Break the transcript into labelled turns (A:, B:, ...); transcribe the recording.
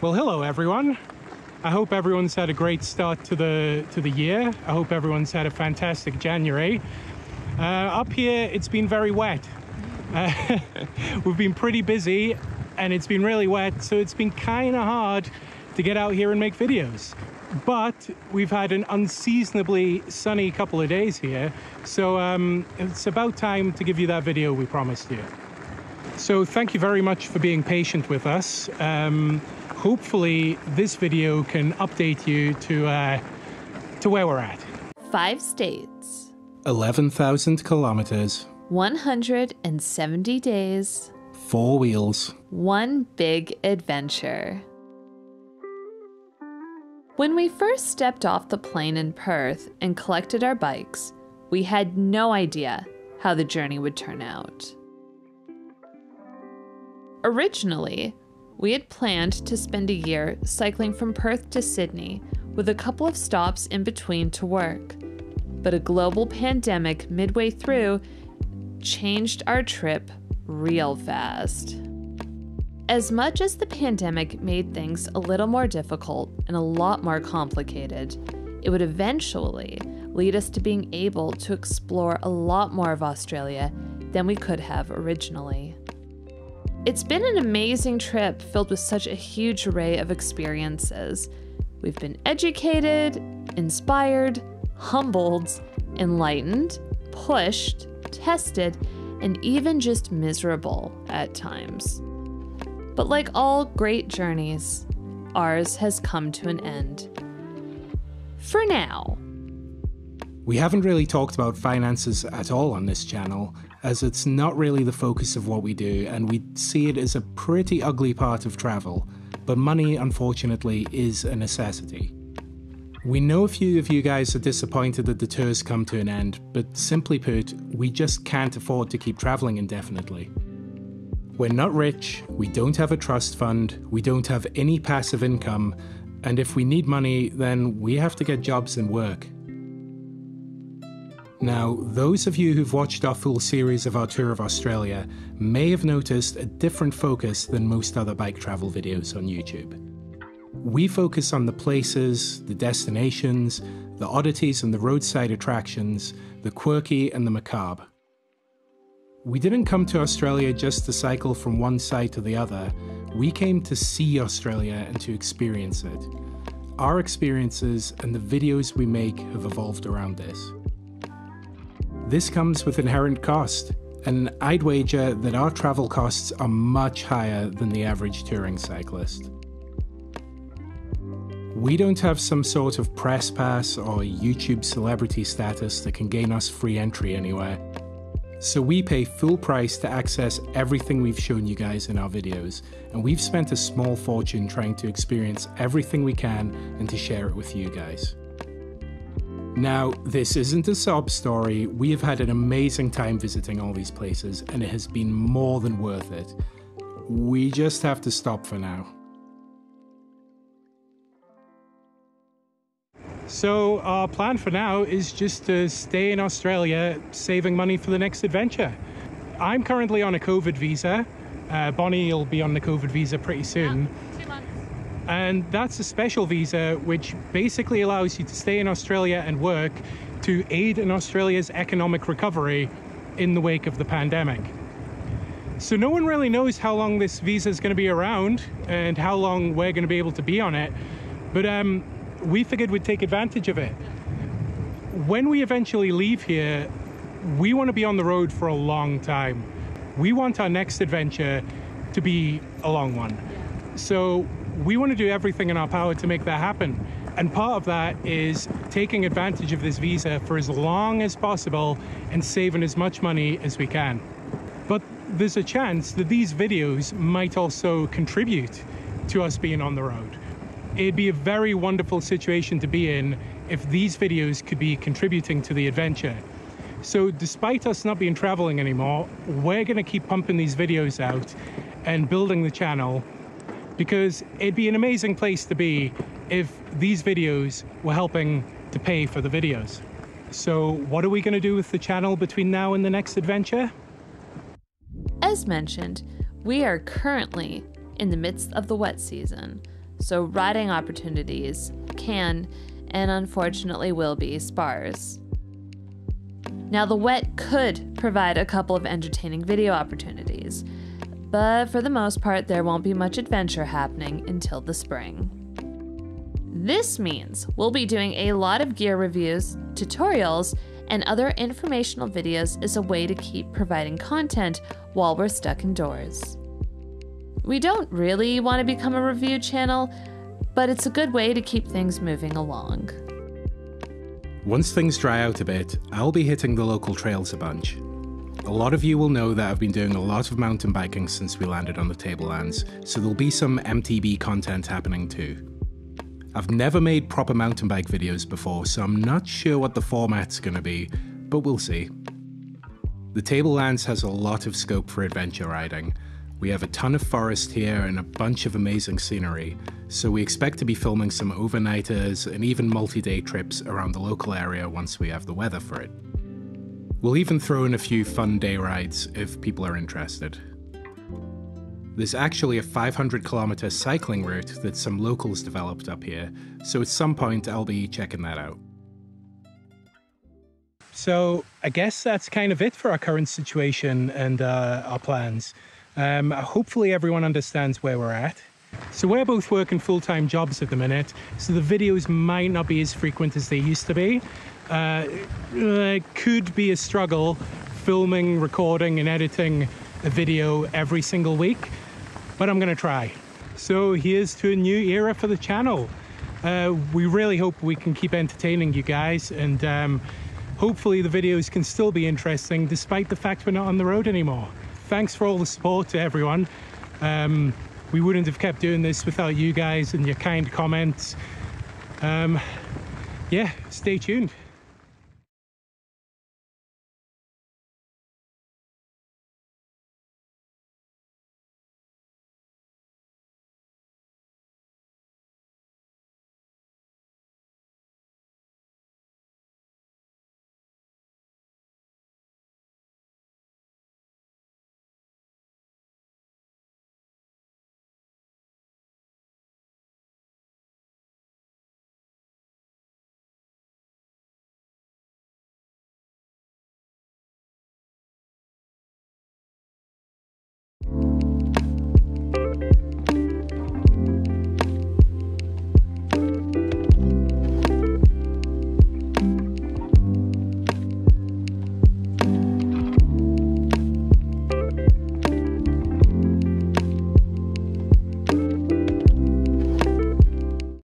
A: Well, hello everyone. I hope everyone's had a great start to the year. I hope everyone's had a fantastic January. Up here, it's been very wet. We've been pretty busy and it's been really wet, so it's been kind of hard to get out here and make videos. But we've had an unseasonably sunny couple of days here, so it's about time to give you that video we promised you. So thank you very much for being patient with us. Hopefully this video can update you to where we're at.
B: 5 states.
A: 11,000 kilometers.
B: 170 days.
A: 4 wheels.
B: One big adventure. When we first stepped off the plane in Perth and collected our bikes, we had no idea how the journey would turn out. Originally, we had planned to spend a year cycling from Perth to Sydney with a couple of stops in between to work. But a global pandemic midway through changed our trip real fast. As much as the pandemic made things a little more difficult and a lot more complicated, it would eventually lead us to being able to explore a lot more of Australia than we could have originally. It's been an amazing trip filled with such a huge array of experiences. We've been educated, inspired, humbled, enlightened, pushed, tested, and even just miserable at times. But like all great journeys, ours has come to an end. For now.
A: We haven't really talked about finances at all on this channel, as it's not really the focus of what we do, and we see it as a pretty ugly part of travel, but money, unfortunately, is a necessity. We know a few of you guys are disappointed that the tours come to an end, but simply put, we just can't afford to keep traveling indefinitely. We're not rich, we don't have a trust fund, we don't have any passive income, and if we need money, then we have to get jobs and work. Now, those of you who've watched our full series of our tour of Australia may have noticed a different focus than most other bike travel videos on YouTube. We focus on the places, the destinations, the oddities and the roadside attractions, the quirky and the macabre. We didn't come to Australia just to cycle from one side to the other. We came to see Australia and to experience it. Our experiences and the videos we make have evolved around this. This comes with inherent cost, and I'd wager that our travel costs are much higher than the average touring cyclist. We don't have some sort of press pass or YouTube celebrity status that can gain us free entry anywhere. So we pay full price to access everything we've shown you guys in our videos, and we've spent a small fortune trying to experience everything we can and to share it with you guys. Now, this isn't a sob story. We have had an amazing time visiting all these places, and it has been more than worth it. We just have to stop for now. So our plan for now is just to stay in Australia, saving money for the next adventure. I'm currently on a COVID visa. Bonnie will be on the COVID visa pretty soon. Yeah, 2 months. And that's a special visa which basically allows you to stay in Australia and work to aid in Australia's economic recovery in the wake of the pandemic. So no one really knows how long this visa is going to be around and how long we're going to be able to be on it, but we figured we'd take advantage of it. When we eventually leave here, we want to be on the road for a long time. We want our next adventure to be a long one. So we want to do everything in our power to make that happen. And part of that is taking advantage of this visa for as long as possible and saving as much money as we can. But there's a chance that these videos might also contribute to us being on the road. It'd be a very wonderful situation to be in if these videos could be contributing to the adventure. So despite us not being traveling anymore, we're going to keep pumping these videos out and building the channel, because it'd be an amazing place to be if these videos were helping to pay for the videos. So what are we going to do with the channel between now and the next adventure?
B: As mentioned, we are currently in the midst of the wet season, so riding opportunities can, and unfortunately will be, sparse. Now, the wet could provide a couple of entertaining video opportunities, but for the most part, there won't be much adventure happening until the spring. This means we'll be doing a lot of gear reviews, tutorials, and other informational videos as a way to keep providing content while we're stuck indoors. We don't really want to become a review channel, but it's a good way to keep things moving along.
A: Once things dry out a bit, I'll be hitting the local trails a bunch. A lot of you will know that I've been doing a lot of mountain biking since we landed on the Tablelands, so there'll be some MTB content happening too. I've never made proper mountain bike videos before, so I'm not sure what the format's gonna be, but we'll see. The Tablelands has a lot of scope for adventure riding. We have a ton of forest here and a bunch of amazing scenery, so we expect to be filming some overnighters and even multi-day trips around the local area once we have the weather for it. We'll even throw in a few fun day rides if people are interested. There's actually a 500-kilometer cycling route that some locals developed up here, so at some point I'll be checking that out. So I guess that's kind of it for our current situation and our plans. Hopefully everyone understands where we're at. So we're both working full-time jobs at the minute, so the videos might not be as frequent as they used to be. It could be a struggle filming, recording, and editing a video every single week, but I'm gonna try. So here's to a new era for the channel. We really hope we can keep entertaining you guys, and hopefully the videos can still be interesting despite the fact we're not on the road anymore. Thanks for all the support to everyone. We wouldn't have kept doing this without you guys and your kind comments. Yeah, stay tuned.